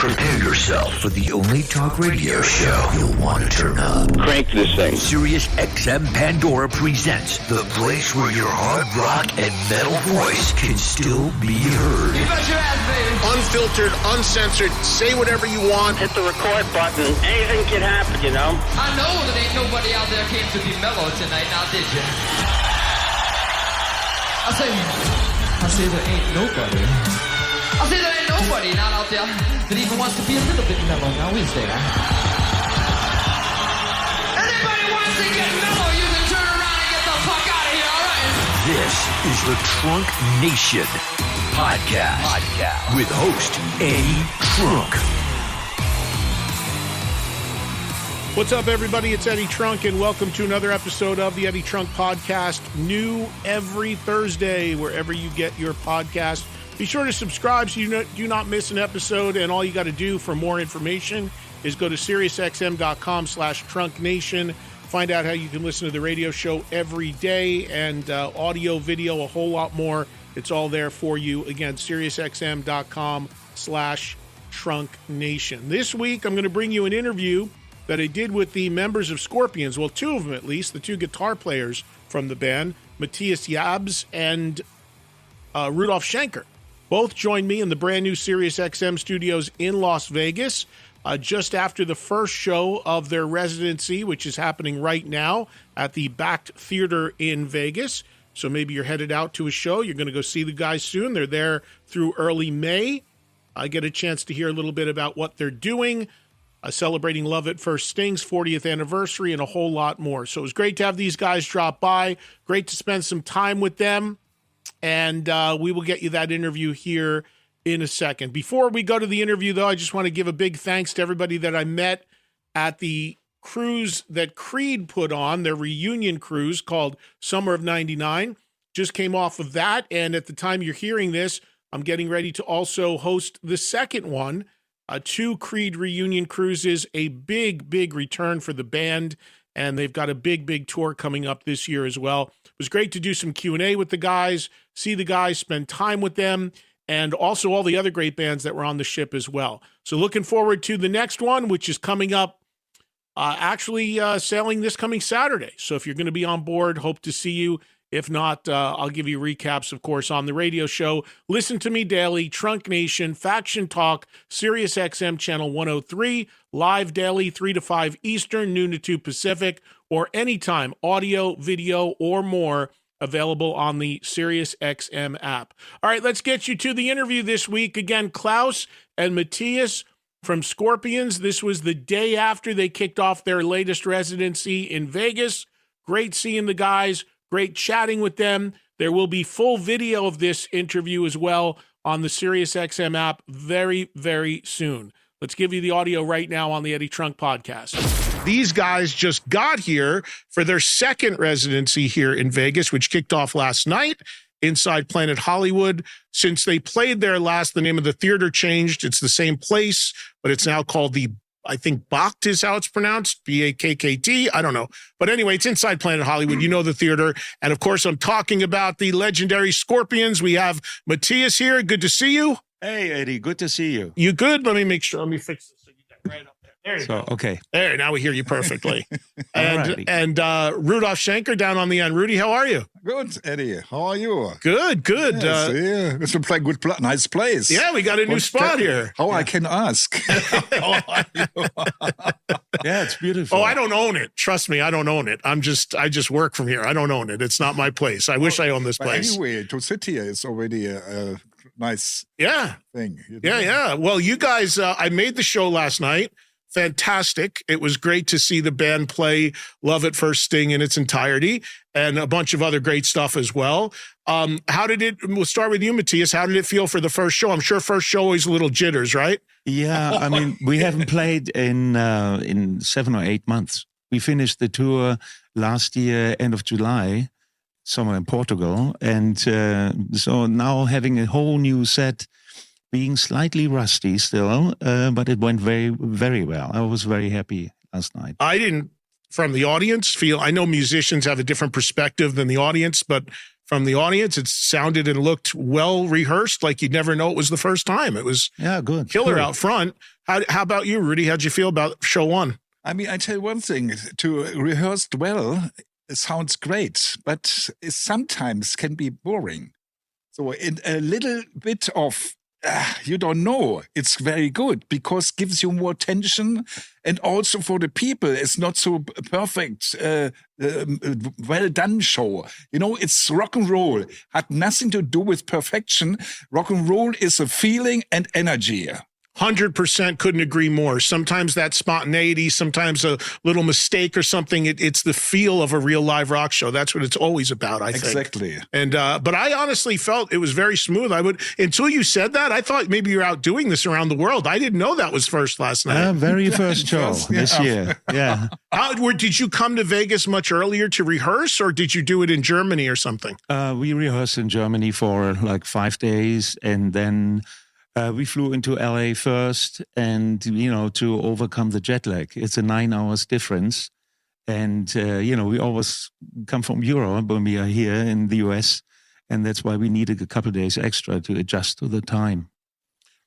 Prepare yourself for the only talk radio show you'll want to turn up. Crank this thing. Sirius XM Pandora presents the place where your hard rock and metal voice can still be heard. You bet your ass, baby. Unfiltered, uncensored, say whatever you want. Hit the record button. Anything can happen, you know? I know that ain't nobody out there came to be mellow tonight, now did you? I say there ain't nobody. I say there ain't nobody not out there that even wants to be a little bit mellow, now is there? Anybody wants to get mellow, you can turn around and get the fuck out of here, alright? This is the Trunk Nation podcast with host Eddie Trunk. What's up, everybody? It's Eddie Trunk, and welcome to another episode of the Eddie Trunk Podcast, new every Thursday, wherever you get your podcast. Be sure to subscribe so you do not miss an episode, and all you got to do for more information is go to SiriusXM.com/TrunkNation. Find out how you can listen to the radio show every day, and audio, video, a whole lot more. It's all there for you. Again, SiriusXM.com/TrunkNation. This week, I'm going to bring you an interview that I did with the members of Scorpions, well, two of them at least, the two guitar players from the band, Matthias and Rudolf Schenker. Both joined me in the brand new Sirius XM studios in Las Vegas just after the first show of their residency, which is happening right now at the Backed Theater in Vegas. So maybe you're headed out to a show. You're going to go see the guys soon. They're there through early May. I get a chance to hear a little bit about what they're doing, celebrating Love at First Sting's 40th anniversary, and a whole lot more. So it was great to have these guys drop by. Great to spend some time with them. And we will get you that interview here in a second. Before we go to the interview, though, I just want to give a big thanks to everybody that I met at the cruise that Creed put on, their reunion cruise called Summer of 99. Just came off of that. And at the time you're hearing this, I'm getting ready to also host the second one. Two Creed reunion cruises, a big return for the band, and they've got a big tour coming up this year as well. It was great to do some Q&A with the guys, see the guys, spend time with them, and also all the other great bands that were on the ship as well. So looking forward to the next one, which is coming up, sailing this coming Saturday. So if you're going to be on board, hope to see you. If not, I'll give you recaps, of course, on the radio show. Listen to me daily, Trunk Nation, Faction Talk, Sirius XM Channel 103, live daily, 3 to 5 Eastern, noon to 2 Pacific, or anytime, audio, video, or more, available on the Sirius XM app. All right, let's get you to the interview this week. Again, Klaus and Matthias from Scorpions. This was the day after they kicked off their latest residency in Vegas. Great seeing the guys. Great chatting with them. There will be full video of this interview as well on the SiriusXM app very soon. Let's give you the audio right now on the Eddie Trunk Podcast. These guys just got here for their second residency here in Vegas, which kicked off last night inside Planet Hollywood. Since they played there last, the name of the theater changed. It's the same place, but it's now called I think Bakkt is how it's pronounced, B-A-K-K-T. I don't know. But anyway, it's inside Planet Hollywood. You know the theater. And of course, I'm talking about the legendary Scorpions. We have Matthias here. Good to see you. Hey, Eddie. Good to see you. You good? Let me make sure. Let me fix this so you get right up there. There you go. Okay. There, now we hear you perfectly. Alrighty. and Rudolf Schenker down on the end. Rudy, how are you? Good, Eddie. How are you? Good. Yes, it's a nice place. Yeah, we got a new spot here. How I can ask? How are you? Yeah, it's beautiful. Oh, I don't own it. Trust me, I don't own it. I just work from here. I don't own it. It's not my place. I wish I owned this place. Anyway, to sit here is already a nice thing. You know? Yeah. Well, you guys, I made the show last night. Fantastic. It was great to see the band play Love at First Sting in its entirety and a bunch of other great stuff as well. We'll start with you, Matthias. How did it feel for the first show? I'm sure first show always a little jitters, right? Yeah, I mean, we haven't played in 7 or 8 months. We finished the tour last year, end of July, somewhere in Portugal. And so now having a whole new set, being slightly rusty still, but it went very well. I was very happy last night. I didn't, from the audience, I know musicians have a different perspective than the audience, but from the audience. It sounded and looked well rehearsed, like you'd never know it was the first time. It was good, killer out front. How about you, Rudy? How'd you feel about show one? I mean, I tell you one thing, to rehearse well, it sounds great, but it sometimes can be boring. So in a little bit of, you don't know, it's very good because it gives you more tension. And also for the people, it's not so perfect, well done show. You know, it's rock and roll. Had nothing to do with perfection. Rock and roll is a feeling and energy. 100% couldn't agree more. Sometimes that spontaneity, sometimes a little mistake or something. It's the feel of a real live rock show. That's what it's always about, I think. Exactly. And but I honestly felt it was very smooth. Until you said that, I thought maybe you're out doing this around the world. I didn't know that was first last night. Very first show this year. Yeah. Did you come to Vegas much earlier to rehearse, or did you do it in Germany or something? We rehearsed in Germany for like 5 days, and then we flew into LA first, and, to overcome the jet lag. It's a 9 hours difference. And, we always come from Europe when we are here in the US. And that's why we needed a couple of days extra to adjust to the time.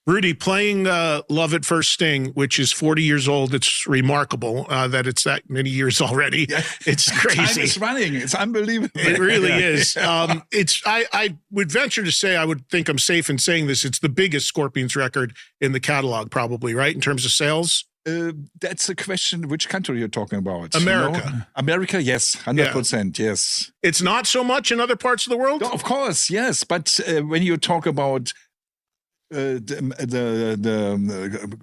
Rudy, playing Love at First Sting, which is 40 years old, it's remarkable that it's that many years already. Yeah. It's crazy. Time is running. It's unbelievable. It really is. I would venture to say, I would think I'm safe in saying this, it's the biggest Scorpions record in the catalog, probably, right, in terms of sales? That's a question, which country you're talking about? America. America, yes, 100%, yes. It's not so much in other parts of the world? No, of course, yes. But when you talk about the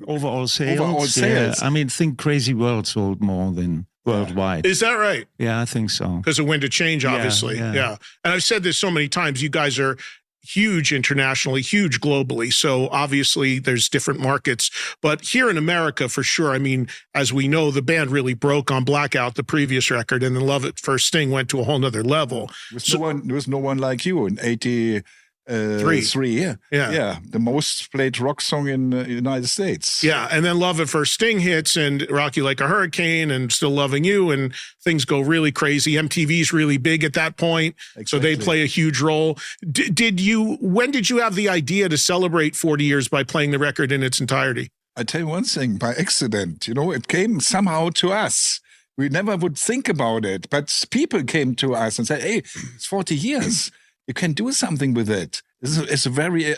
overall sales. Yeah. I mean, think Crazy World sold more than worldwide. Is that right? Yeah, I think so. Because of When to Change, obviously. Yeah. And I've said this so many times. You guys are huge internationally, huge globally. So obviously there's different markets. But here in America, for sure, I mean, as we know, the band really broke on Blackout, the previous record, and then Love at First Sting went to a whole nother level. There was no one like you in 83. Yeah, the most played rock song in the United States. Yeah, and then Love at First Sting hits and Rock You Like a Hurricane and Still Loving You, and things go really crazy. MTV's really big at that point, so they play a huge role. When did you have the idea to celebrate 40 years by playing the record in its entirety? I tell you one thing, by accident, it came somehow to us. We never would think about it, but people came to us and said, hey, it's 40 years. You can do something with it. It's a very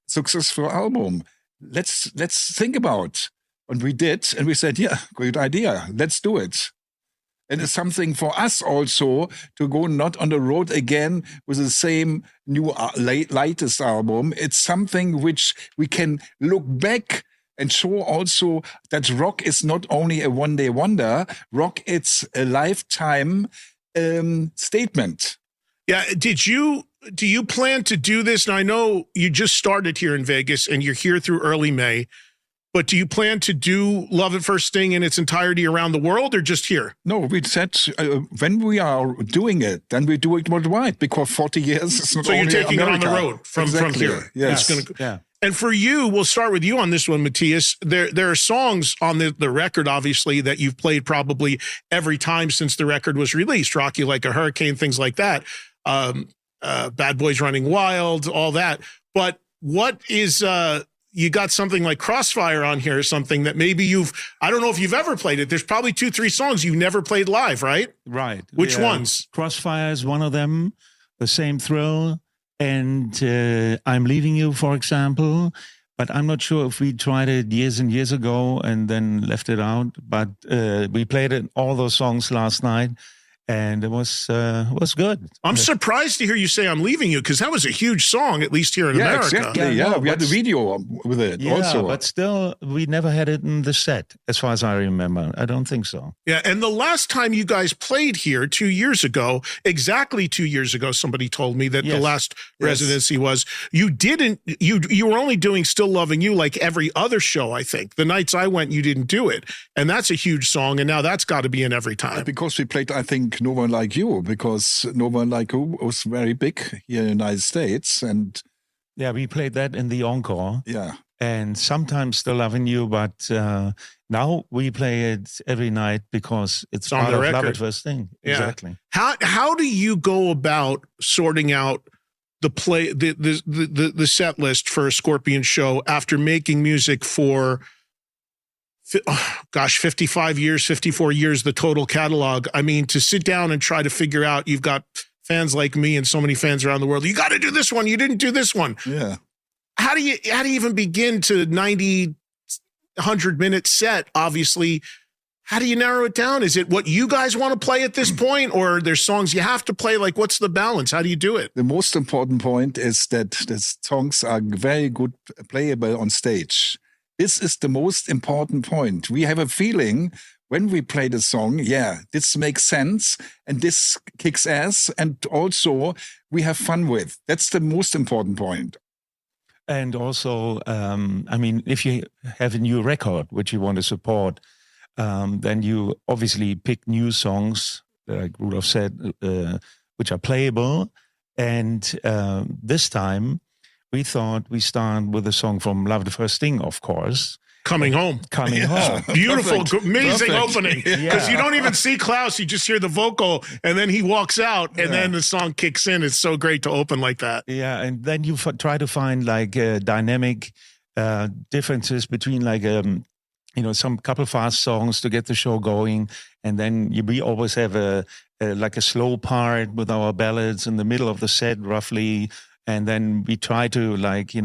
successful album. Let's think about. And we did, and we said, yeah, great idea. Let's do it. And it's something for us also to go not on the road again with the same new latest album. It's something which we can look back and show also that rock is not only a one-day wonder. Rock, it's a lifetime statement. Yeah. Do you plan to do this? And I know you just started here in Vegas and you're here through early May, but do you plan to do Love at First Sting in its entirety around the world or just here? No, we said when we are doing it, then we do it worldwide because 40 years is not so only you're taking America. it on the road from here. Yes. And for you, we'll start with you on this one, Matthias. There are songs on the record, obviously, that you've played probably every time since the record was released. Rock You Like a Hurricane, things like that. Bad Boys Running Wild, all that. But what is, you got something like Crossfire on here or something that maybe I don't know if you've ever played it. There's probably 2-3 songs you've never played live, right? Right. Which ones? Crossfire is one of them. The Same Thrill. And I'm Leaving You, for example. But I'm not sure if we tried it years and years ago and then left it out. But we played all those songs last night. And it was good. I'm surprised to hear you say I'm Leaving You, because that was a huge song, at least here in America. Exactly. Yeah, we had a video with it also. But still, we never had it in the set, as far as I remember. I don't think so. Yeah, and the last time you guys played here 2 years ago, exactly 2 years ago, somebody told me that the last residency was, you were only doing Still Loving You like every other show, I think. The nights I went, you didn't do it. And that's a huge song, and now that's got to be in every time. Because we played, I think, No One Like You, because No One Like You was very big here in the United States. And Yeah, we played that in the encore. Yeah. And sometimes Still Loving You, but now we play it every night because it's on part the of record. Love at First Thing. Yeah. Exactly. How do you go about sorting out the set list for a Scorpion show after making music for 55 years, 54 years, the total catalog? I mean, to sit down and try to figure out, you've got fans like me and so many fans around the world. You got to do this one. You didn't do this one. Yeah. How do you even begin to 90, 100-minute set? Obviously, how do you narrow it down? Is it what you guys want to play at this point, or there's songs you have to play? Like, what's the balance? How do you do it? The most important point is that the songs are very good playable on stage. This is the most important point. We have a feeling when we play the song, yeah, this makes sense and this kicks ass, and also we have fun with. That's the most important point. And also, I mean, if you have a new record which you want to support, then you obviously pick new songs, like Rudolf said, which are playable. And this time, we thought we start with a song from Love at the First Thing, of course. Coming Home. Coming Home. Beautiful, Perfect. amazing Perfect. opening. Because you don't even see Klaus, you just hear the vocal, and then he walks out, and then the song kicks in. It's so great to open like that. Yeah, and then you try to find like dynamic differences between like some couple fast songs to get the show going, and then we always have a slow part with our ballads in the middle of the set, roughly. And then we try to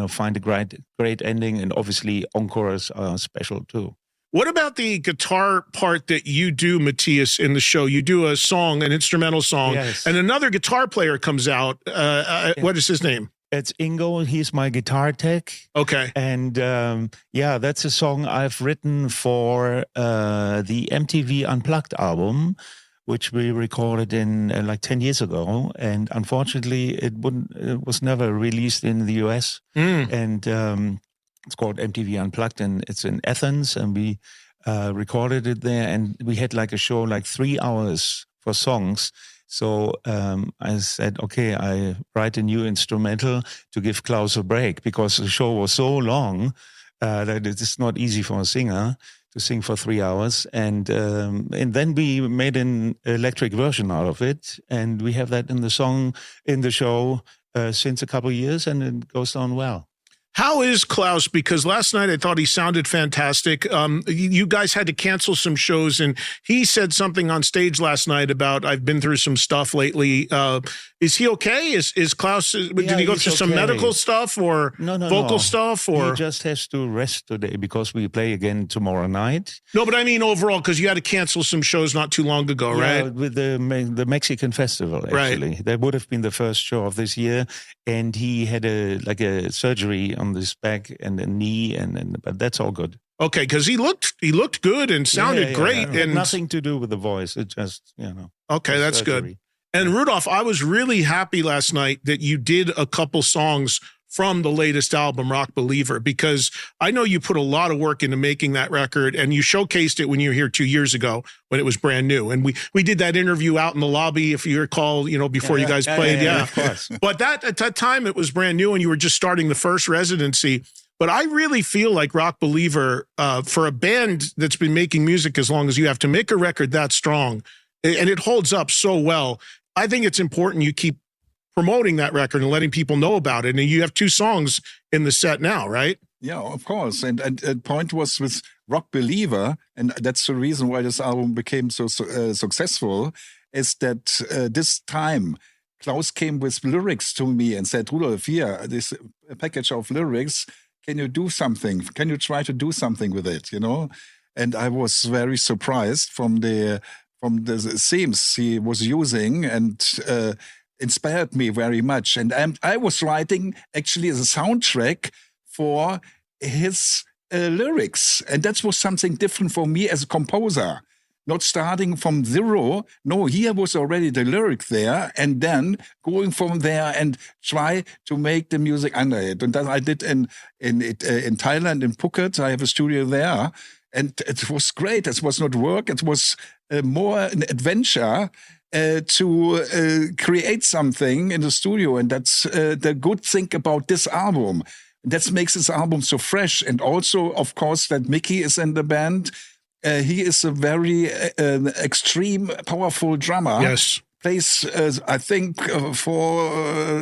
find a great ending, and obviously encores are special too. What about the guitar part that you do, Matthias, in the show? You do a song, an instrumental song, yes. and another guitar player comes out. What is his name? It's Ingo. He's my guitar tech. Okay. And that's a song I've written for the MTV Unplugged album, which we recorded in 10 years ago. And unfortunately, it was never released in the US. And it's called MTV Unplugged, and it's in Athens. And we recorded it there. And we had like a show, like 3 hours for songs. So I said, okay, I write a new instrumental to give Klaus a break, because the show was so long that it's not easy for a singer to sing for 3 hours. And then we made an electric version out of it. And we have that in the song, in the show since a couple of years, and it goes down well. How is Klaus? Because last night I thought he sounded fantastic. You guys had to cancel some shows, and he said something on stage last night about, I've been through some stuff lately. Is he okay? Is Klaus, did he go through some medical stuff or vocal stuff? Or he just has to rest today because we play again tomorrow night. No, but I mean overall, because you had to cancel some shows not too long ago, right? With the Mexican festival, actually. Right. That would have been the first show of this year. And he had a surgery on this back and a knee, but that's all good. Okay, because he looked good and sounded great. And nothing to do with the voice. It just, Okay, that's surgery. good. And Rudolf, I was really happy last night that you did a couple songs from the latest album, Rock Believer, because I know you put a lot of work into making that record, and you showcased it when you were here 2 years ago when it was brand new. And we did that interview out in the lobby, if you recall, before you guys played. Yeah, of course. But at that time, it was brand new, and you were just starting the first residency. But I really feel like Rock Believer, for a band that's been making music as long as you have, to make a record that strong, and it holds up so well, I think it's important you keep promoting that record and letting people know about it. And you have 2 songs in the set now, right? Yeah, of course. And the point was with Rock Believer, and that's the reason why this album became so successful, is that this time Klaus came with lyrics to me and said, Rudolf, here, this package of lyrics, can you do something? Can you try to do something with it, And I was very surprised from the themes he was using, and inspired me very much. And I was writing actually as a soundtrack for his lyrics. And that was something different for me as a composer. Not starting from zero. No, here was already the lyric there, and then going from there and try to make the music under it. And that I did in Thailand, in Phuket. I have a studio there. And it was great. It was not work. It was more an adventure to create something in the studio. And that's the good thing about this album. That makes this album so fresh. And also, of course, that Mickey is in the band. He is a very extreme, powerful drummer. Yes. Plays, I think, for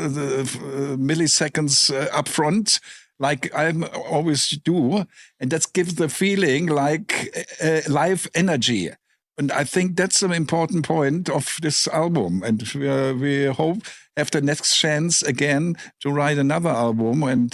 the milliseconds up front, like I always do. And that gives the feeling like live energy. And I think that's an important point of this album. And we hope have the next chance again to write another album and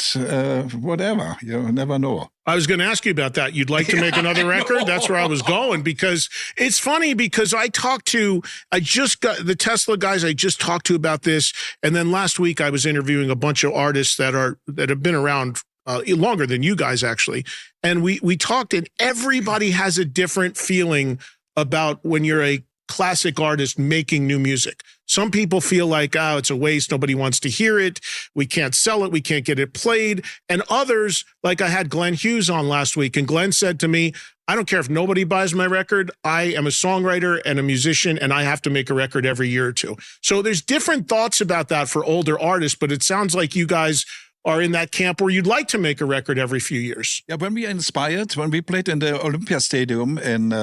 whatever. You never know. I was going to ask you about that. You'd like to make another record? That's where I was going, because it's funny because I just got the Tesla guys I just talked to about this. And then last week I was interviewing a bunch of artists that have been around longer than you guys actually. And we talked, and everybody has a different feeling about when you're a classic artist making new music. Some people feel like, oh, it's a waste. Nobody wants to hear it. We can't sell it. We can't get it played. And others, like I had Glenn Hughes on last week, and Glenn said to me, I don't care if nobody buys my record. I am a songwriter and a musician, and I have to make a record every year or two. So there's different thoughts about that for older artists, but it sounds like you guys are in that camp where you'd like to make a record every few years. Yeah, when we are inspired, when we played in the Olympia Stadium in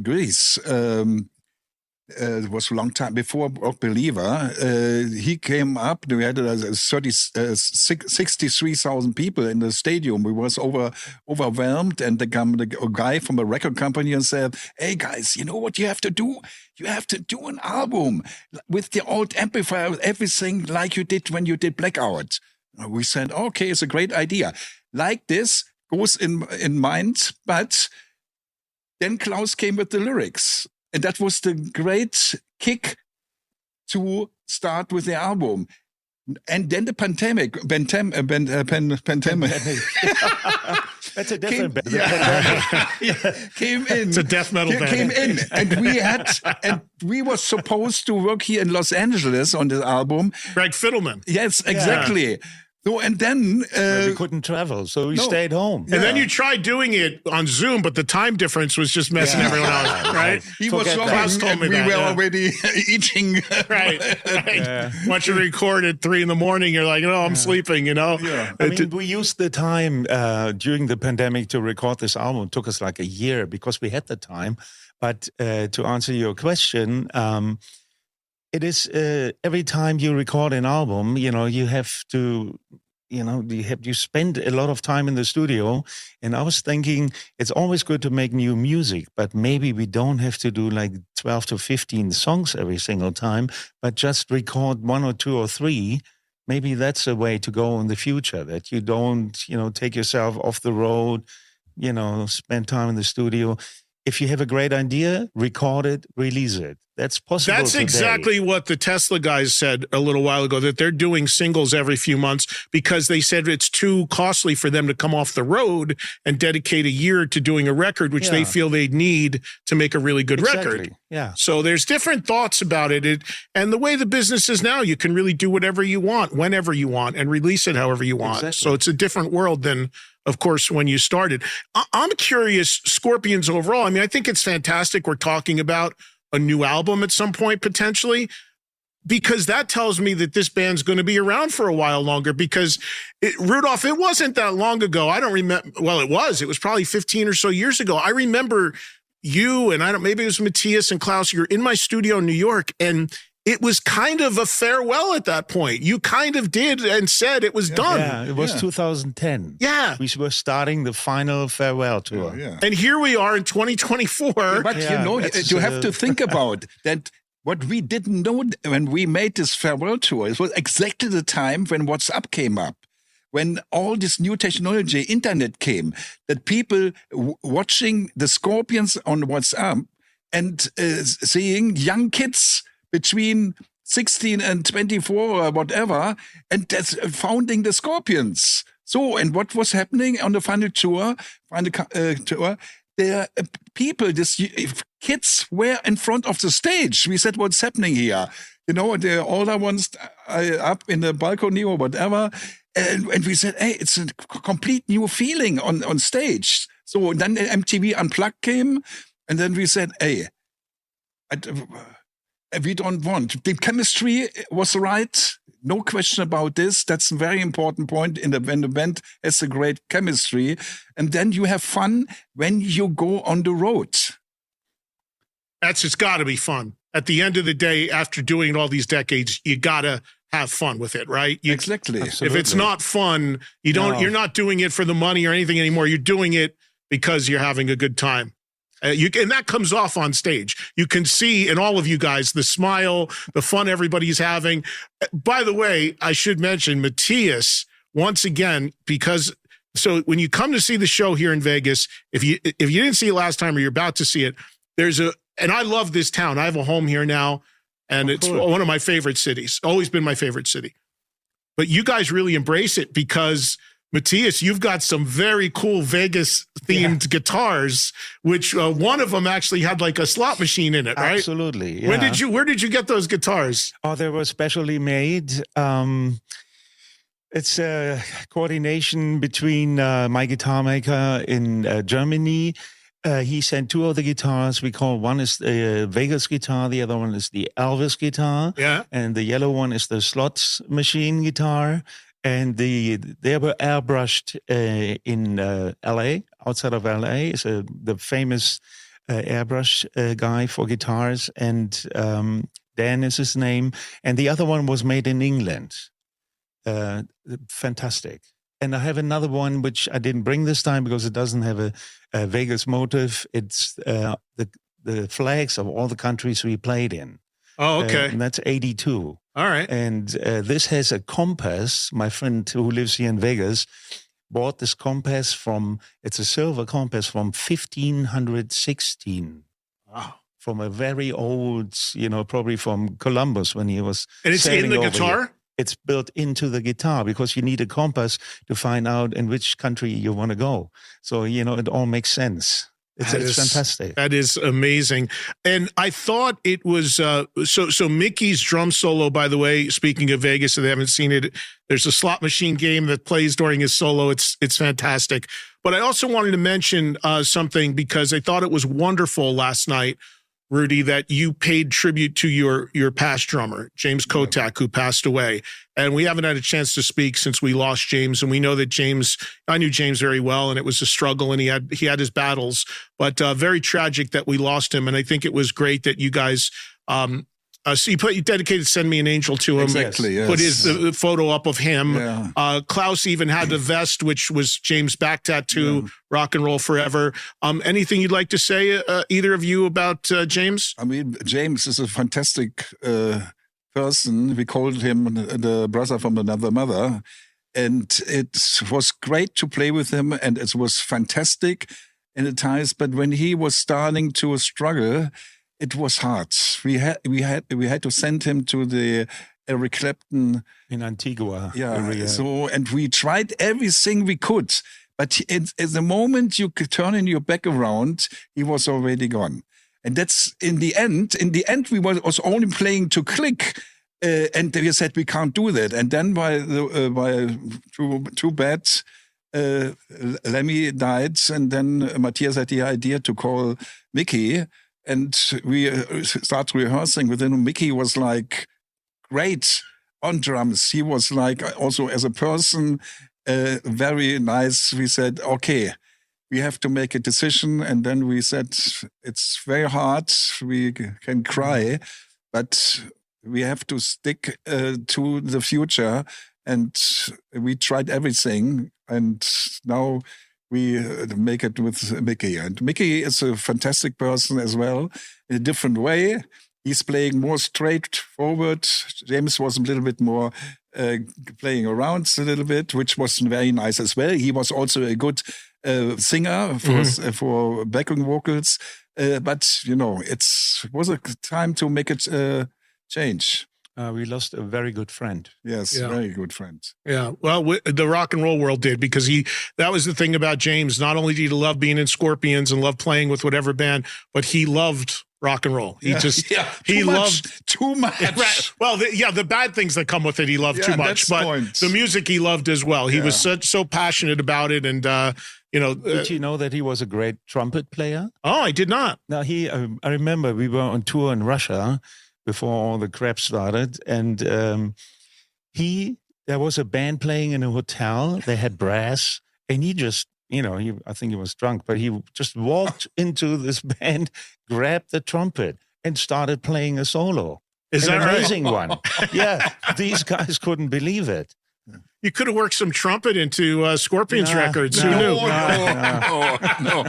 Greece, it was a long time before Rock Believer. He came up. We had 63,000 people in the stadium. We was overwhelmed, and the guy from a record company and said, "Hey guys, you know what you have to do? You have to do an album with the old amplifier, with everything like you did when you did Blackout." We said, "Okay, it's a great idea." Like this goes in mind, but then Klaus came with the lyrics. And that was the great kick to start with the album. And then the pandemic. That's a different band. Came in. It's a death metal band. Came in. And we were supposed to work here in Los Angeles on the album. Greg Fiddleman. Yes, exactly. Yeah. So, and then we couldn't travel, so we stayed home. And then you tried doing it on Zoom, but the time difference was just messing everyone out, right? He was talking, and we were already eating. Right. Yeah. Once you record at 3 a.m, you're like, "Oh, I'm sleeping," you know? Yeah. I mean, we used the time during the pandemic to record this album. It took us like a year because we had the time. But to answer your question, it is every time you record an album, you have to, you spend a lot of time in the studio. And I was thinking it's always good to make new music, but maybe we don't have to do like 12 to 15 songs every single time, but just record 1 or 2 or 3. Maybe that's a way to go in the future, that you don't, take yourself off the road, spend time in the studio. If you have a great idea, record it, release it. That's possible. That's today. exactly what the Tesla guys said a little while ago, that they're doing singles every few months because they said it's too costly for them to come off the road and dedicate a year to doing a record, which they feel they need to make a really good record. Yeah. So there's different thoughts about it. And the way the business is now, you can really do whatever you want, whenever you want, and release it however you want. Exactly. So it's a different world than, of course, when you started. I'm curious, Scorpions overall, I mean, I think it's fantastic we're talking about a new album at some point, potentially, because that tells me that this band's going to be around for a while longer. Because Rudolf, it wasn't that long ago. I don't remember. Well, it was probably 15 or so years ago. I remember you and maybe it was Matthias and Klaus. You're in my studio in New York, and it was kind of a farewell at that point. You kind of did and said it was done. Yeah, it was 2010. Yeah. We were starting the final farewell tour. Yeah. And here we are in 2024. But you have to think about that. What we didn't know when we made this farewell tour, it was exactly the time when WhatsApp came up. When all this new technology, internet came, that people watching the Scorpions on WhatsApp and seeing young kids between 16 and 24 or whatever, and that's founding the Scorpions. So, and what was happening on the final tour, the people, kids were in front of the stage. We said, what's happening here? The older ones up in the balcony or whatever. And we said, hey, it's a complete new feeling on stage. So then MTV Unplugged came, and then we said, hey, we don't want. The chemistry was right. No question about this. That's a very important point when the band has a great chemistry. And then you have fun when you go on the road. It's got to be fun. At the end of the day, after doing it all these decades, you got to have fun with it, right? Exactly. If it's not fun, you're not doing it for the money or anything anymore. You're doing it because you're having a good time. And that comes off on stage. You can see in all of you guys the smile, the fun everybody's having. By the way, I should mention Matthias once again, because so when you come to see the show here in Vegas, if you didn't see it last time or you're about to see it, and I love this town. I have a home here now, and it's one of my favorite cities. Always been my favorite city. But you guys really embrace it because Matthias, you've got some very cool Vegas-themed guitars, which one of them actually had like a slot machine in it, right? Absolutely. Yeah. Where did you get those guitars? Oh, they were specially made. It's a coordination between my guitar maker in Germany. He sent two of the guitars. We call one is the Vegas guitar, the other one is the Elvis guitar. Yeah. And the yellow one is the slot machine guitar. And they were airbrushed in LA, outside of LA. Is the famous airbrush guy for guitars, and Dan is his name. And the other one was made in England. Fantastic. And I have another one which I didn't bring this time because it doesn't have a Vegas motive. It's the flags of all the countries we played in. Oh, okay. And that's 82. All right. And this has a compass. My friend who lives here in Vegas bought this compass it's a silver compass from 1516. Wow. From a very old, probably from Columbus when he was And it's in the guitar? Here. It's built into the guitar because you need a compass to find out in which country you want to go. So, it all makes sense. It's fantastic. That is amazing. And I thought it was, so Mickey's drum solo, by the way, speaking of Vegas, if they haven't seen it, there's a slot machine game that plays during his solo. It's fantastic. But I also wanted to mention something because I thought it was wonderful last night, Rudy, that you paid tribute to your past drummer, James Kotak, who passed away. And we haven't had a chance to speak since we lost James. And we know that I knew James very well, and it was a struggle, and he had his battles. But very tragic that we lost him. And I think it was great that you guys so you dedicated "Send Me an Angel" to him. Exactly, yes. Put his photo up of him. Yeah. Klaus even had the vest, which was James' back tattoo, Rock and Roll Forever. Anything you'd like to say, either of you, about James? I mean, James is a fantastic person. We called him the brother from another mother. And it was great to play with him, and it was fantastic in the times. But when he was starting to struggle, it was hard. We had to send him to the Eric Clapton in Antigua. Yeah. So, and we tried everything we could, but at the moment you could turn in your back around, he was already gone. And that's in the end. In the end, we was only playing to click, and we said we can't do that. And then by too bad. Lemmy died, and then Matthias had the idea to call Mickey. And we started rehearsing with him. Mickey was like great on drums. He was like also as a person, very nice. We said, okay, we have to make a decision. And then we said, it's very hard. We can cry, but we have to stick to the future. And we tried everything. And now we make it with Mickey. And Mickey is a fantastic person as well, in a different way. He's playing more straightforward. James was a little bit more playing around a little bit, which was very nice as well. He was also a good singer for backing vocals. But, it was a time to make it change. We lost a very good friend. Yes, very good friend. Yeah, well, the rock and roll world did, because that was the thing about James. Not only did he love being in Scorpions and love playing with whatever band, but he loved rock and roll. He loved too much. Right. Well, the bad things that come with it, he loved too much. But the music he loved as well. He was so passionate about it, and Did you know that he was a great trumpet player? Oh, I did not. Now I remember we were on tour in Russia before all the crap started, and there was a band playing in a hotel. They had brass, and he just, I think he was drunk, but he just walked into this band, grabbed the trumpet, and started playing a solo. Is that an right? amazing one? Yeah, these guys couldn't believe it. You could have worked some trumpet into Scorpions records. Who knew? No.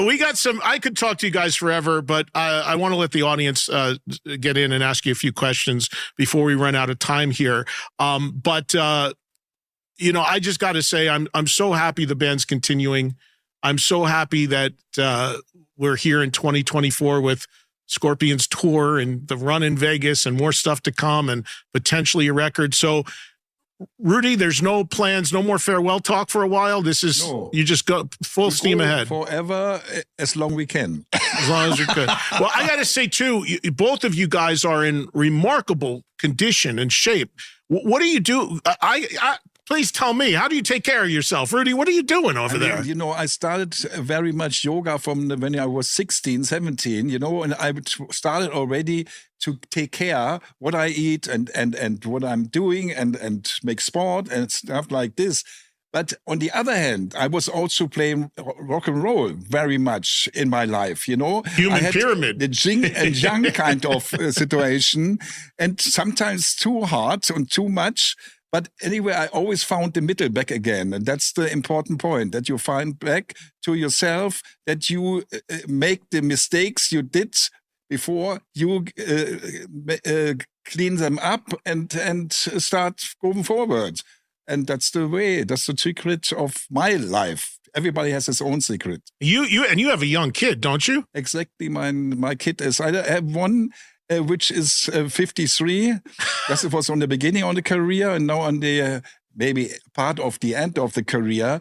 We got some. I could talk to you guys forever, but I want to let the audience get in and ask you a few questions before we run out of time here. I just got to say, I'm so happy the band's continuing. I'm so happy that we're here in 2024 with Scorpions tour and the run in Vegas and more stuff to come and potentially a record. So, Rudy, there's no plans, no more farewell talk for a while. This is, you just go full steam ahead. Forever, as long we can. As long as you could. Well, I got to say, too, both of you guys are in remarkable condition and shape. What do you do? Please tell me, how do you take care of yourself? Rudy, what are you doing over there? I started very much yoga from when I was 16, 17, and I started already to take care what I eat and what I'm doing and make sport and stuff like this. But on the other hand, I was also playing rock and roll very much in my life, Human pyramid. The yin and yang kind of situation, and sometimes too hard and too much. But anyway, I always found the middle back again. And that's the important point, that you find back to yourself, that you make the mistakes you did before, you clean them up and start going forward. And that's the way, that's the secret of my life. Everybody has his own secret. You have a young kid, don't you? Exactly. My kid is, I have one which is 53. That was on the beginning of the career, and now on the maybe part of the end of the career.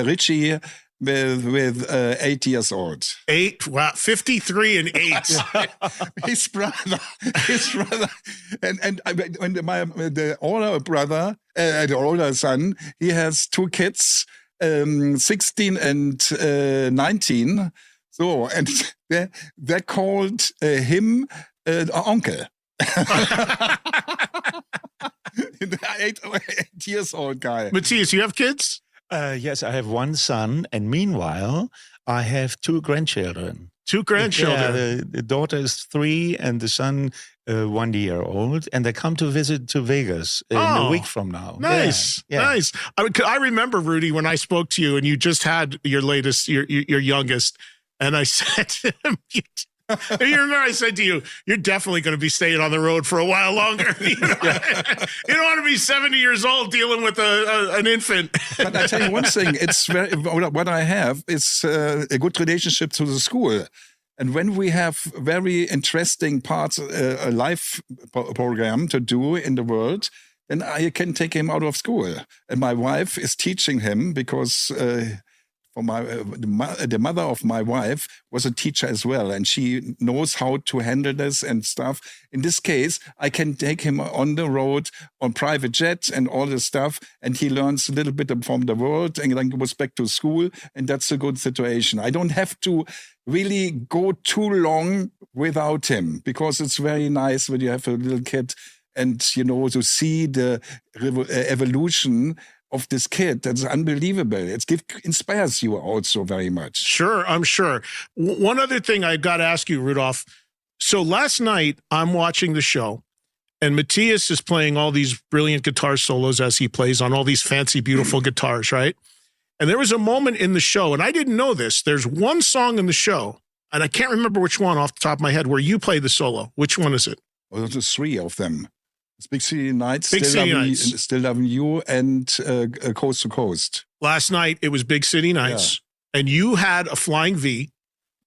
Richie with 8 years old. 8? Wow, 53 and 8. His brother, and the older brother, the older son, he has 2 kids, 16 and 19. So, and they called him uncle. 8 years old guy. Matthias, you have kids? Yes, I have one son, and meanwhile, I have 2 grandchildren. 2 grandchildren. Yeah, the daughter is 3, and the son 1 year old, and they come to visit to Vegas in a week from now. Nice, nice. I remember, Rudy, when I spoke to you, and you just had your latest, your youngest. And I said to him, you remember I said to you, you're definitely going to be staying on the road for a while longer. You don't want to be 70 years old dealing with an infant. But I tell you one thing, it's what I have is a good relationship to the school. And when we have very interesting parts, a life program to do in the world, then I can take him out of school. And my wife is teaching him because... the mother of my wife was a teacher as well, and she knows how to handle this and stuff. In this case, I can take him on the road on private jets and all this stuff, and he learns a little bit from the world and then goes back to school, and that's a good situation. I don't have to really go too long without him, because it's very nice when you have a little kid and, to see the evolution of this kid. That's unbelievable. It inspires you also very much. Sure, I'm sure. One other thing I've got to ask you, Rudolf. So last night, I'm watching the show, and Matthias is playing all these brilliant guitar solos as he plays on all these fancy, beautiful guitars, right? And there was a moment in the show, and I didn't know this. There's one song in the show, and I can't remember which one off the top of my head, where you play the solo. Which one is it? Well, there's 3 of them. It's Big City Nights, Still Loving You, and Coast to Coast. Last night, it was Big City Nights, and you had a flying V,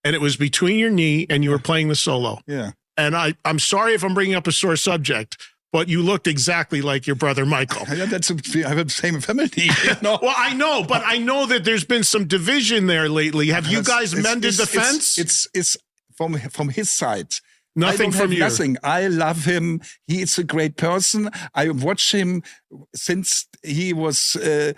and it was between your knee, and you were playing the solo. Yeah. And I'm sorry if I'm bringing up a sore subject, but you looked exactly like your brother Michael. I have the same family. Well, I know, but I know that there's been some division there lately. Have you guys mended the fence? It's from his side. Nothing from you. Nothing. I love him. He is a great person. I watch him since he was a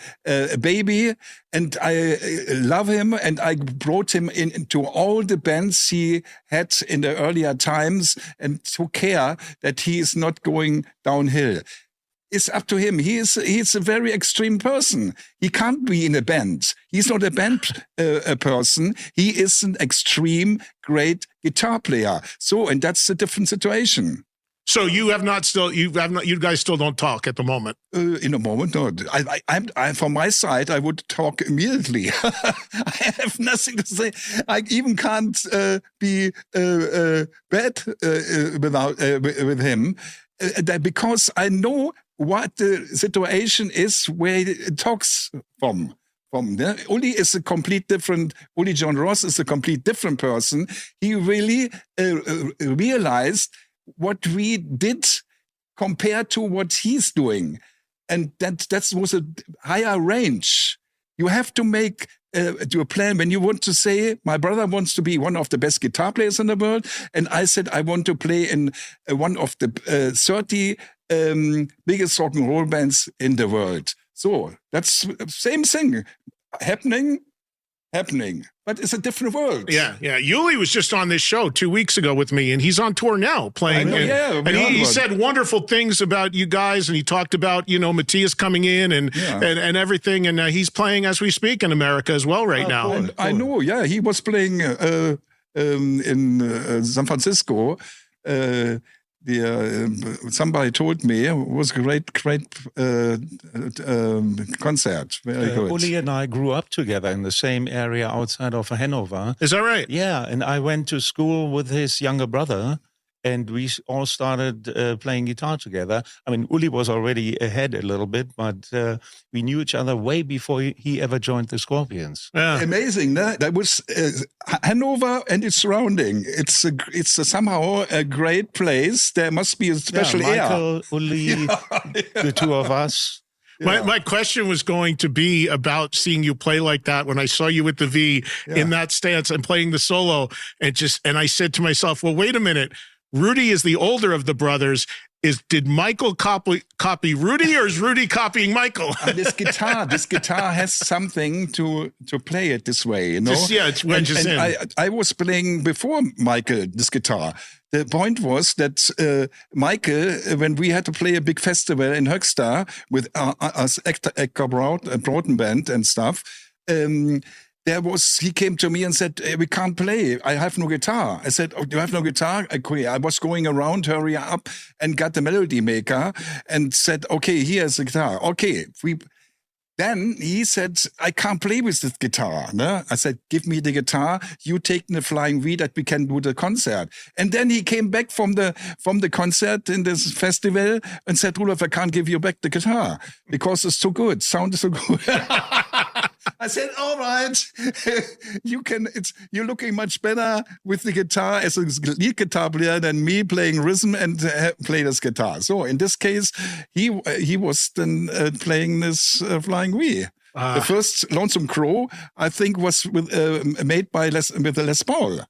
baby, and I love him. And I brought him into all the bands he had in the earlier times, and took care that he is not going downhill. It's up to him. He's a very extreme person. He can't be in a band. He's not a band person. He is an extreme, great guitar player. So, and that's a different situation. So you guys still don't talk at the moment? In a moment, no. I from my side, I would talk immediately. I have nothing to say. I even can't be bad with him because I know what the situation is where it talks from. Uli is a complete different. Uli John Ross is a complete different person. He really realized what we did compared to what he's doing, and that was a higher range. You have to make do a plan when you want to say, my brother wants to be one of the best guitar players in the world, and I said I want to play in one of the 30 biggest rock and roll bands in the world. So that's same thing happening, but it's a different world. Yeah. Yuli was just on this show 2 weeks ago with me, and he's on tour now playing. And he said wonderful things about you guys, and he talked about Matthias coming in and everything, and he's playing as we speak in America as well right now. Cool. I know. Yeah, he was playing in San Francisco. Somebody told me it was a great concert. Very good. Uli and I grew up together in the same area outside of Hanover. Is that right? Yeah, and I went to school with his younger brother, and we all started playing guitar together. I mean, Uli was already ahead a little bit, but we knew each other way before he ever joined the Scorpions. Yeah. Amazing, no? That was Hanover and its surrounding. It's somehow a great place. There must be a special air. Michael, Uli, the two of us. My question was going to be about seeing you play like that when I saw you with the V in that stance and playing the solo, and I said to myself, well, wait a minute. Rudy is the older of the brothers. Did Michael copy Rudy, or is Rudy copying Michael? This guitar has something to play it this way, you know. It's wedges in. I was playing before Michael this guitar. The point was that Michael, when we had to play a big festival in Höxter with us Ekta Broughton band and stuff. He came to me and said, we can't play. I have no guitar. I said, oh, you have no guitar? Okay. I was going around, hurry up, and got the melody maker and said, okay, here's the guitar. Okay. Then he said, I can't play with this guitar. No? I said, give me the guitar. You take the flying V that we can do the concert. And then he came back from the concert in this festival and said, Rudolf, I can't give you back the guitar because it's too good. Sound is so good. I said, all right, you're looking much better with the guitar as a lead guitar player than me playing rhythm and play this guitar. So in this case, he was then playing this Flying V. The first Lonesome Crow, I think, was made with a Les Paul.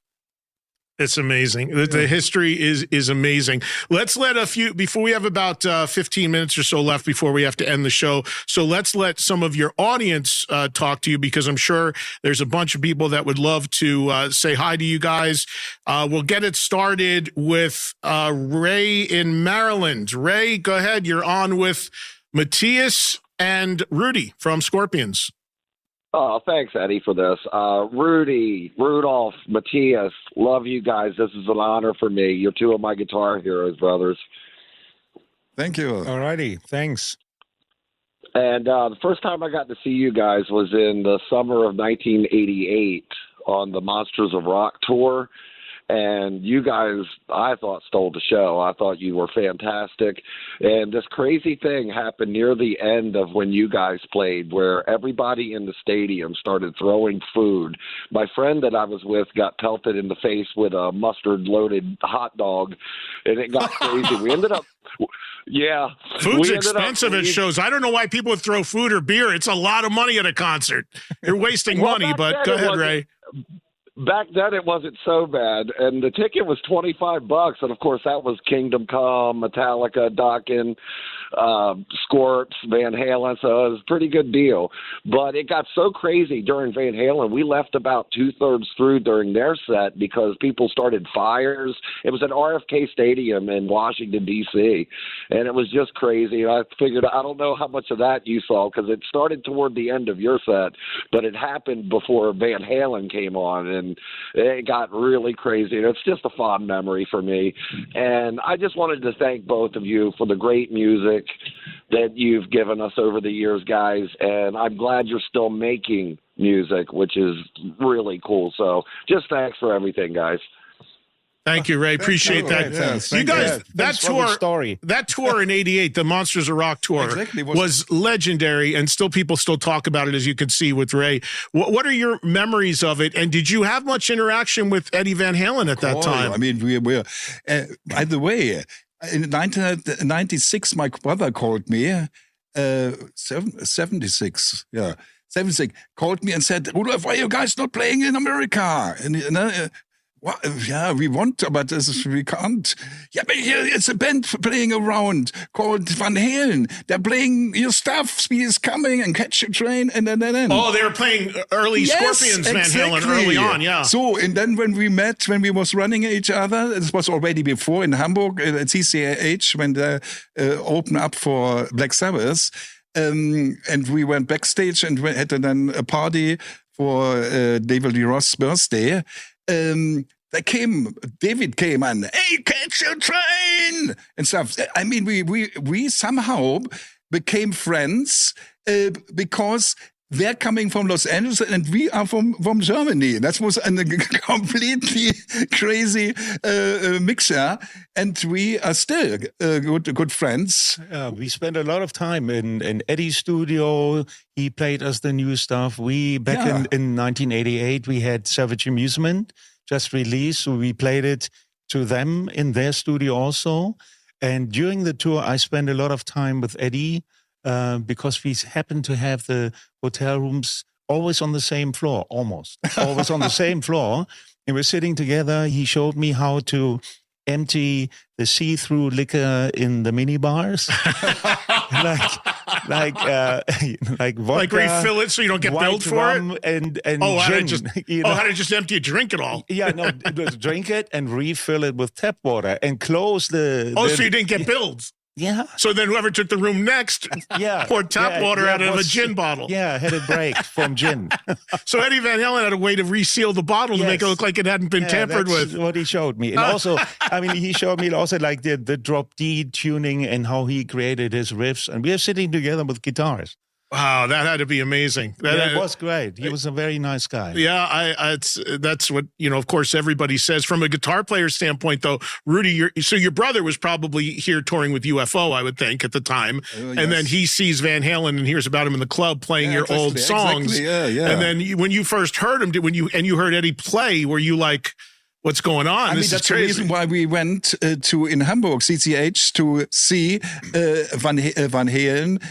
It's amazing. The history is amazing. Let's let before we have about 15 minutes or so left before we have to end the show. So let's let some of your audience talk to you, because I'm sure there's a bunch of people that would love to say hi to you guys. We'll get it started with Ray in Maryland. Ray, go ahead. You're on with Matthias and Rudy from Scorpions. Oh, thanks, Eddie, for this. Rudy, Rudolf, Matthias, love you guys. This is an honor for me. You're two of my guitar heroes, brothers. Thank you. All righty. Thanks. And the first time I got to see you guys was in the summer of 1988 on the Monsters of Rock tour. And you guys, I thought, stole the show. I thought you were fantastic. And this crazy thing happened near the end of when you guys played, where everybody in the stadium started throwing food. My friend that I was with got pelted in the face with a mustard-loaded hot dog, and it got crazy. We ended up... Yeah. Food's expensive at shows. I don't know why people would throw food or beer. It's a lot of money at a concert. You're wasting money, but go ahead, Ray. back then it wasn't so bad, and the ticket was $25, and of course that was Kingdom Come, Metallica, Dokken, Scorps, Van Halen, so it was a pretty good deal. But it got so crazy during Van Halen, we left about 2/3 through during their set because people started fires. It was at RFK Stadium in Washington, D.C., and it was just crazy. I figured, I don't know how much of that you saw because it started toward the end of your set, but it happened before Van Halen came on, and it got really crazy. And it's just a fond memory for me. And I just wanted to thank both of you for the great music that you've given us over the years, guys. And I'm glad you're still making music, which is really cool. So just thanks for everything, guys. Thank you, Ray. Appreciate that. Yes, you guys, you. that tour in '88, the Monsters of Rock tour, Exactly. was legendary, and people still talk about it, as you can see with Ray. What are your memories of it? And did you have much interaction with Eddie Van Halen at that time? I mean, we were. By the way, in 1996, my brother called me. 76, yeah, 76. Called me and said, "Rudolf, why are you guys not playing in America?" And well, yeah, we want, but we can't. Yeah, but here it's a band playing around called Van Halen. They're playing your stuff. Speed is coming and Catch Your Train. And then. Oh, they were playing early Scorpions Van Halen early on, yeah. So, and then when we met, when we was running each other, this was already before in Hamburg at CCH when they opened up for Black Sabbath. And we went backstage and we had then a party for David Lee Roth's birthday. David came and, "Hey, catch your train!" and stuff. I mean, we somehow became friends because they're coming from Los Angeles and we are from Germany. That was a completely crazy mixture, and we are still good friends. We spent a lot of time in Eddie's studio. He played us the new stuff. Back in 1988, we had Savage Amusement just released, so we played it to them in their studio also. And during the tour, I spent a lot of time with Eddie because we happened to have the hotel rooms always on the same floor, almost always on the same floor. And we're sitting together. He showed me how to empty the see-through liquor in the mini bars, like vodka, like refill it so you don't get billed for it, and how gin. how to just empty it, drink it all? Yeah, no, drink it and refill it with tap water and close the. So you didn't get billed. Yeah. So then whoever took the room next poured tap water out of a gin bottle. Yeah, had a break from gin. So Eddie Van Halen had a way to reseal the bottle to make it look like it hadn't been tampered with. What he showed me. And also, I mean, he showed me also like the drop D tuning and how he created his riffs. And we are sitting together with guitars. Wow, that had to be amazing. It was great. He was a very nice guy. Yeah, that's what, of course, everybody says. From a guitar player standpoint, though, Rudy, your brother was probably here touring with UFO, I would think, at the time. Yes. And then he sees Van Halen and hears about him in the club playing your old songs. Exactly, yeah. And then when you first heard him, you heard Eddie play, were you like, what's going on? I mean, that's the reason why we went in Hamburg, CCH, to see Van Halen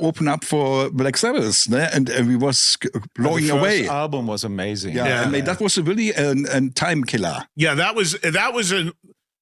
open up for Black Sabbath, and we was blowing away. The first album was amazing. Yeah. I mean, that was really a time killer. Yeah, that was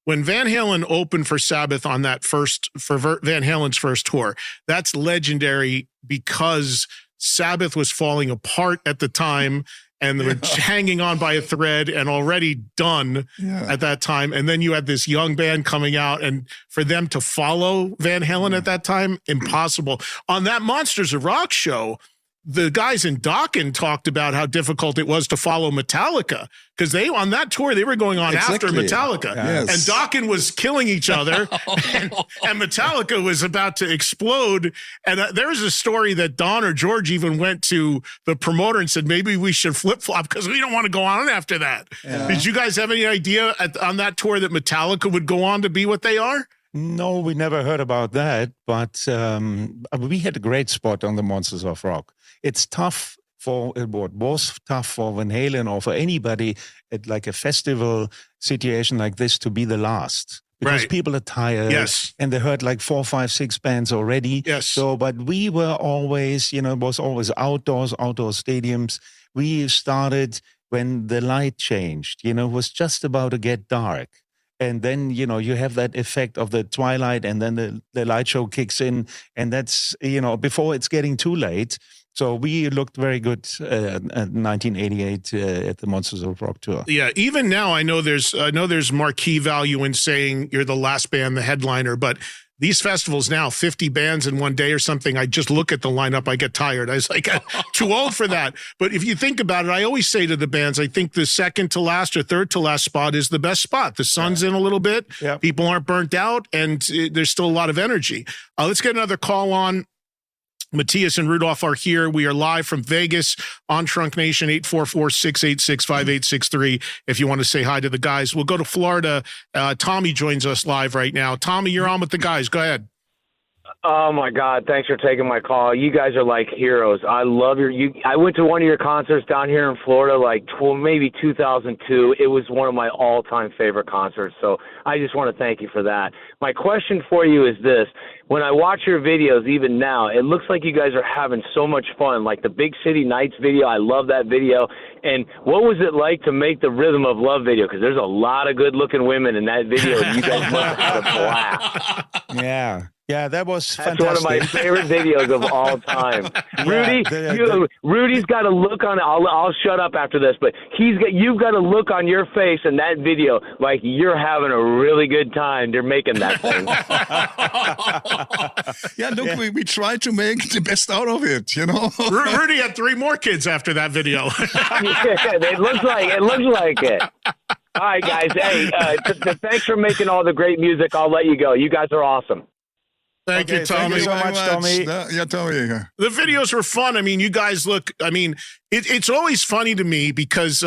when Van Halen opened for Sabbath on that Van Halen's first tour. That's legendary because Sabbath was falling apart at the time. And they were hanging on by a thread and already done at that time. And then you had this young band coming out, and for them to follow Van Halen at that time, impossible. On that Monsters of Rock show, the guys in Dokken talked about how difficult it was to follow Metallica because on that tour, they were going on after Metallica. Yes. And Dokken was killing each other and Metallica was about to explode. And there's a story that Don or George even went to the promoter and said, maybe we should flip-flop because we don't want to go on after that. Yeah. Did you guys have any idea on that tour that Metallica would go on to be what they are? No, we never heard about that, but we had a great spot on the Monsters of Rock. It's tough it was tough for Van Halen or for anybody at like a festival situation like this to be the last. Because people are tired. Yes. And they heard like 4, 5, 6 bands already. Yes. So, but we were always, it was always outdoor stadiums. We started when the light changed. It was just about to get dark. And then, you have that effect of the twilight, and then the light show kicks in. And that's, before it's getting too late. So we looked very good at 1988 at the Monsters of Rock tour. Yeah, even now I know there's marquee value in saying you're the last band, the headliner, but these festivals now, 50 bands in one day or something, I just look at the lineup, I get tired. I was like, I'm too old for that. But if you think about it, I always say to the bands, I think the second to last or third to last spot is the best spot. The sun's in a little bit, people aren't burnt out, and there's still a lot of energy. Let's get another call on. Matthias and Rudolf are here. We are live from Vegas on Trunk Nation, 844-686-5863. If you want to say hi to the guys, we'll go to Florida. Tommy joins us live right now. Tommy, you're on with the guys. Go ahead. Oh my God! Thanks for taking my call. You guys are like heroes. I love I went to one of your concerts down here in Florida, like maybe 2002. It was one of my all-time favorite concerts. So I just want to thank you for that. My question for you is this: when I watch your videos, even now, it looks like you guys are having so much fun. Like the Big City Nights video, I love that video. And what was it like to make the Rhythm of Love video? Because there's a lot of good-looking women in that video. And you guys must have had a blast. Yeah, that was That's fantastic. one of my favorite videos of all time. Rudy, Rudy's got a look on. I'll shut up after this, but you've got a look on your face in that video like you're having a really good time. They're making that thing. We tried to make the best out of it. Rudy had 3 more kids after that video. It looks like it. All right, guys. Hey, thanks for making all the great music. I'll let you go. You guys are awesome. Thank you, Tommy. Thank you so much, Tommy. Tommy. The videos were fun. I mean, you guys look, it's always funny to me because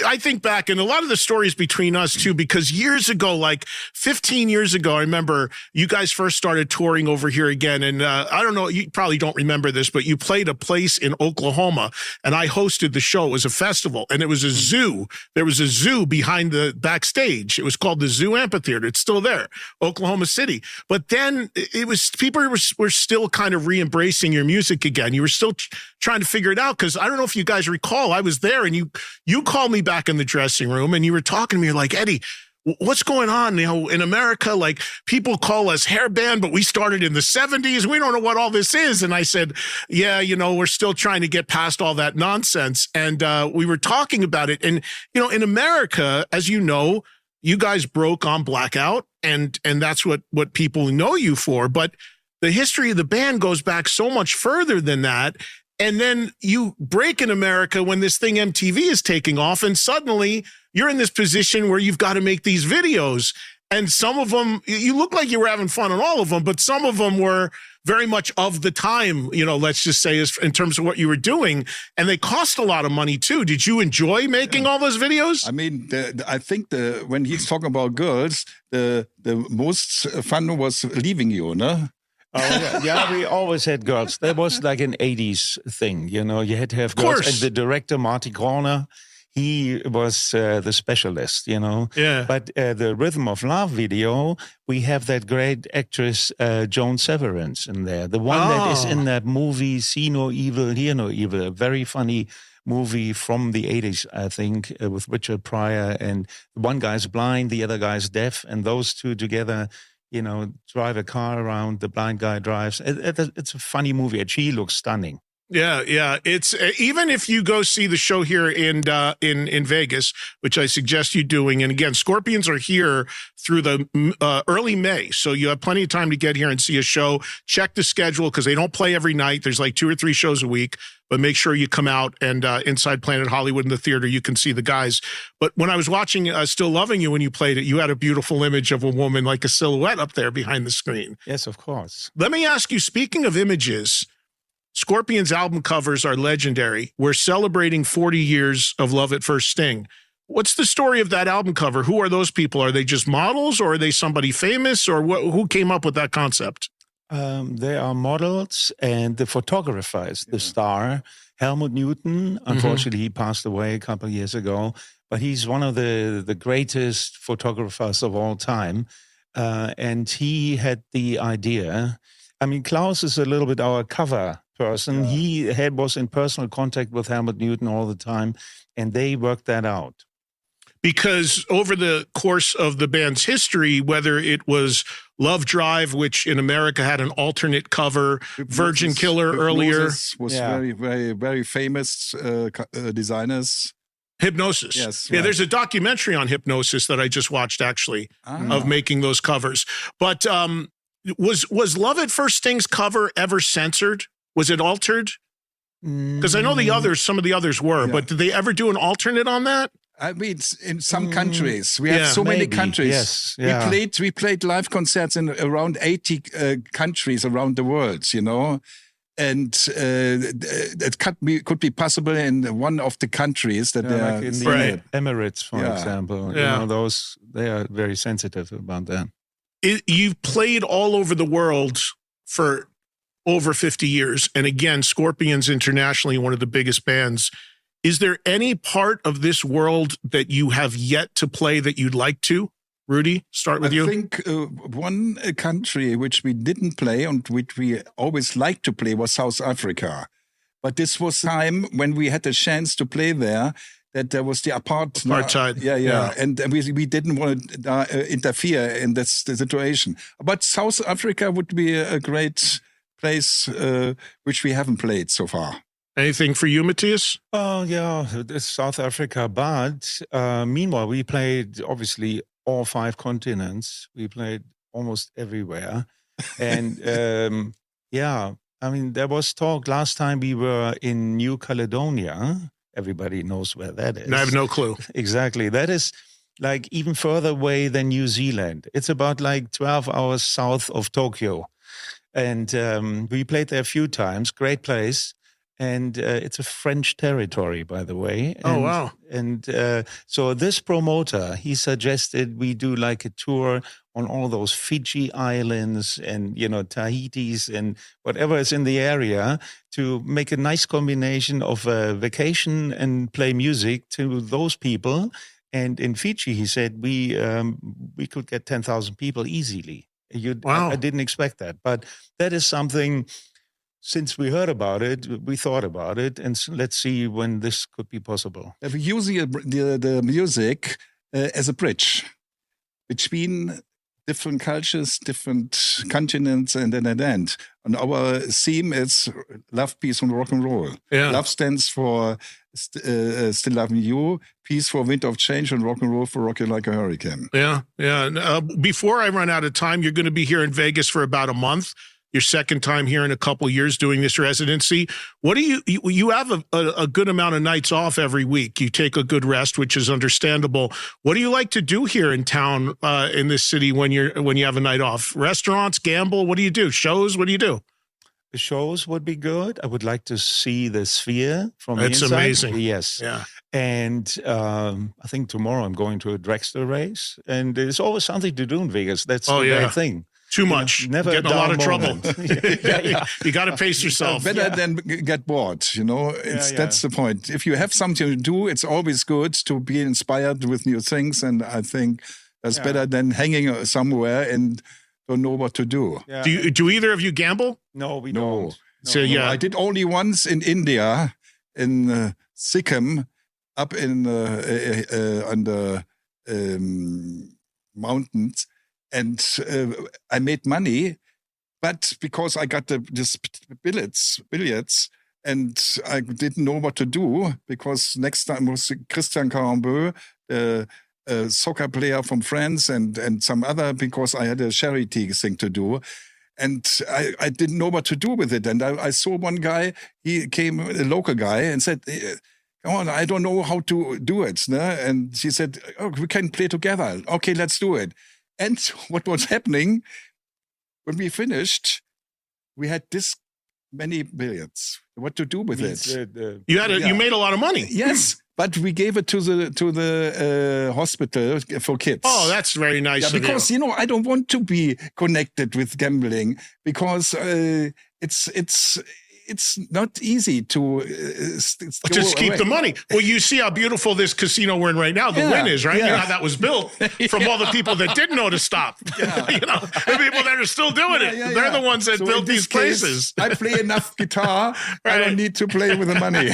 I think back, and a lot of the stories between us too, because years ago, like 15 years ago, I remember you guys first started touring over here again. And I don't know, you probably don't remember this, but you played a place in Oklahoma and I hosted the show. It was a festival and it was a zoo. There was a zoo behind the backstage. It was called the Zoo Amphitheater. It's still there, Oklahoma City. But then people were still kind of re-embracing your music again. You were still trying to figure it out. Cause I don't know if you guys recall, I was there and you called me back in the dressing room and you were talking to me, you're like, Eddie, what's going on? In America, like people call us hair band, but we started in the 70s. We don't know what all this is. And I said, yeah, we're still trying to get past all that nonsense. And we were talking about it. And, in America, as you know, you guys broke on Blackout and that's what people know you for. But the history of the band goes back so much further than that. And then you break in America when this thing MTV is taking off, and suddenly you're in this position where you've got to make these videos. And some of them, you look like you were having fun on all of them, but some of them were very much of the time, let's just say, in terms of what you were doing. And they cost a lot of money too. Did you enjoy making all those videos? I mean, I think when he's talking about girls, the most fun was leaving you, no? Oh, yeah, we always had girls. That was like an 80s thing, you had to have girls. And the director, Marty Corner, he was the specialist, Yeah. But the Rhythm of Love video, we have that great actress, Joan Severance, in there. The one that is in that movie, See No Evil, Hear No Evil, a very funny movie from the 80s, I think, with Richard Pryor. And one guy's blind, the other guy's deaf, and those two together drive a car around, the blind guy drives. It's a funny movie, and she looks stunning. Yeah. It's even if you go see the show here in Vegas, which I suggest you doing. And again, Scorpions are here through the early May, so you have plenty of time to get here and see a show. Check the schedule because they don't play every night. There's like 2 or 3 shows a week. But make sure you come out and inside Planet Hollywood in the theater, you can see the guys. But when I was watching Still Loving You when you played it, you had a beautiful image of a woman like a silhouette up there behind the screen. Yes, of course. Let me ask you, speaking of images, Scorpions album covers are legendary. We're celebrating 40 years of Love at First Sting. What's the story of that album cover? Who are those people? Are they just models or are they somebody famous or who came up with that concept? They are models, and the photographer is the star, Helmut Newton. Unfortunately, he passed away a couple of years ago, but he's one of the greatest photographers of all time. And he had the idea. I mean, Klaus is a little bit our cover person. He was in personal contact with Helmut Newton all the time, and they worked that out. Because over the course of the band's history, whether it was Love Drive, which in America had an alternate cover, Virgin Killer earlier. Was very, very, very famous designers. Hypnosis. Yes. Yeah, right. there's a documentary on Hypnosis that I just watched, actually, of making those covers. But was Love at First Sting's cover ever censored? Was it altered? Because I know some of the others were, but did they ever do an alternate on that? I mean, in some countries, we have so many countries. Yes, yeah. We played live concerts in around 80 countries around the world, you know, and it could be possible in one of the countries that they are like in the Emirates, for example. Yeah. You know, they are very sensitive about that. You've played all over the world for over 50 years, and again, Scorpions internationally, one of the biggest bands. Is there any part of this world that you have yet to play that you'd like to? Rudy, start with you. I think one country which we didn't play and which we always liked to play was South Africa. But this was time when we had a chance to play there, that there was the apartheid. Yeah. And we didn't want to interfere in this situation. But South Africa would be a great place which we haven't played so far. Anything for you, Matthias? Oh, yeah, it's South Africa. But meanwhile, we played, obviously, all 5 continents. We played almost everywhere. And, I mean, there was talk last time we were in New Caledonia. Everybody knows where that is. I have no clue. Exactly. That is like even further away than New Zealand. It's about like 12 hours south of Tokyo. And we played there a few times. Great place. And it's a French territory, by the way. And, wow. And so this promoter, he suggested we do like a tour on all those Fiji Islands and, you know, Tahiti's and whatever is in the area to make a nice combination of vacation and play music to those people. And in Fiji, he said, we could get 10,000 people easily. Wow. I didn't expect that. But that is something... Since we heard about it, we thought about it, and let's see when this could be possible. We're using the music as a bridge between different cultures, different continents, and then at end. And our theme is love, peace, and rock and roll. Yeah. Love stands for Still Loving You, peace for Wind of Change, and rock and roll for Rocking Like a Hurricane. Yeah. Before I run out of time, you're going to be here in Vegas for about a month. Your second time here in a couple of years doing this residency. What do you have a good amount of nights off every week. You take a good rest, which is understandable. What do you like to do here in town, in this city when you have a night off? Restaurants, gamble? What do you do? Shows? What do you do? The shows would be good. I would like to see the Sphere from the inside. It's amazing. Yes. Yeah. And I think tomorrow I'm going to a dragster race. And there's always something to do in Vegas. That's the great thing. Too much. Never get in a lot of trouble. Yeah. You got to pace yourself. Better than get bored, you know. That's the point. If you have something to do, it's always good to be inspired with new things. And I think that's better than hanging somewhere and don't know what to do. Yeah. Do either of you gamble? No, we don't. No. So I did only once in India, in Sikkim, up in on the mountains. And I made money, but because I got this billiards, and I didn't know what to do, because next time was Christian Carambeu, a soccer player from France, and some other, because I had a charity thing to do. And I didn't know what to do with it. And I saw one guy, he came, a local guy, and said, come on, I don't know how to do it. No? And he said, oh, we can play together. Okay, let's do it. And what was happening, when we finished, we had this many billions. What to do with it? You made a lot of money. Yes, but we gave it to the hospital for kids. Oh, that's very nice. Because I don't want to be connected with gambling, because it's it's not easy to just keep the money. Well, you see how beautiful this casino we're in right now. The win is, right? You know how that was built from all the people that didn't know to stop. You know, the people that are still doing it. They're the ones that built these places. I play enough guitar. I don't need to play with the money.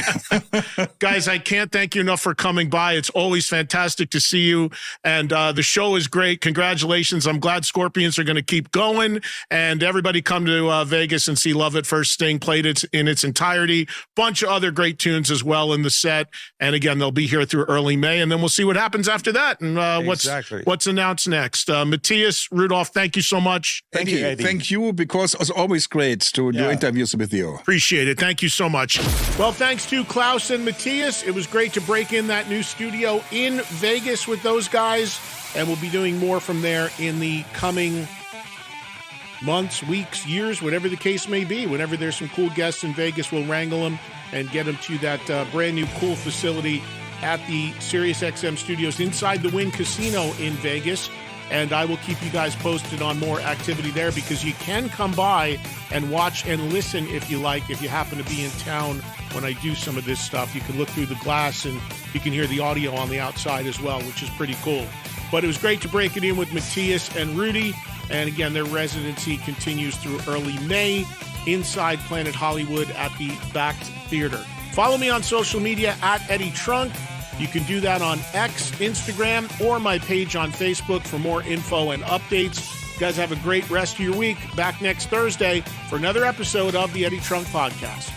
Guys, I can't thank you enough for coming by. It's always fantastic to see you. And the show is great. Congratulations. I'm glad Scorpions are going to keep going. And everybody come to Vegas and see Love at First Sting played it in its entirety. Bunch of other great tunes as well in the set. And again, they'll be here through early May. And then we'll see what happens after that. And what's announced next. Matthias, Rudolf, thank you so much. Thank you. Thank you, because it's always great to do interviews with you. Appreciate it. Thank you so much. Well, thanks to Klaus and Matthias. It was great to break in that new studio in Vegas with those guys. And we'll be doing more from there in the coming months, weeks, years, whatever the case may be. Whenever there's some cool guests in Vegas, we'll wrangle them and get them to that brand new cool facility at the SiriusXM studios inside the Wynn Casino in Vegas. And I will keep you guys posted on more activity there, because you can come by and watch and listen if you like. If you happen to be in town when I do some of this stuff, you can look through the glass and you can hear the audio on the outside as well, which is pretty cool. But it was great to break it in with Matthias and Rudy. And again, their residency continues through early May inside Planet Hollywood at the Backed Theater. Follow me on social media at Eddie Trunk. You can do that on X, Instagram, or my page on Facebook for more info and updates. You guys have a great rest of your week. Back next Thursday for another episode of the Eddie Trunk Podcast.